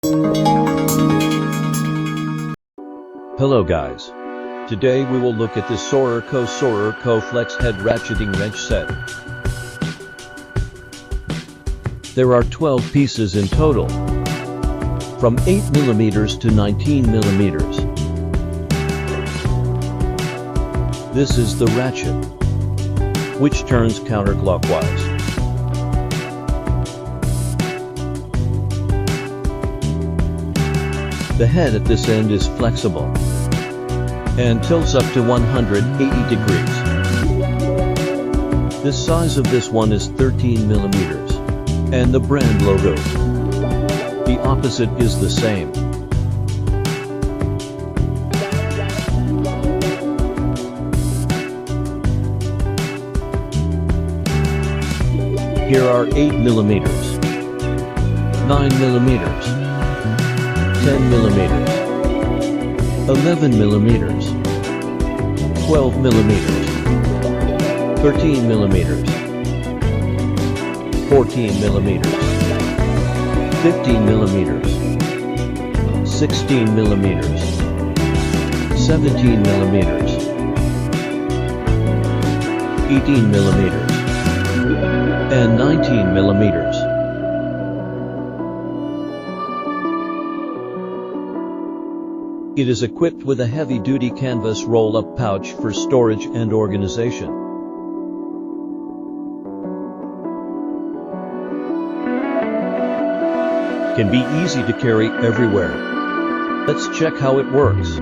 Hello guys. Today we will look at the Sorako Flex Head Ratcheting Wrench Set. There are 12 pieces in total, from 8mm to 19mm. This is the ratchet, which turns counterclockwise. The head at this end is flexible and tilts up to 180 degrees. The size of this one is 13mm, and the brand logo, the opposite, is the same. Here are 8mm, 9mm, 10mm, 11mm, 12mm, 13mm, 14mm, 15mm, 16mm, 17mm, 18mm, and 19mm. It is equipped with a heavy-duty canvas roll-up pouch for storage and organization. Can be easy to carry everywhere. Let's check how it works.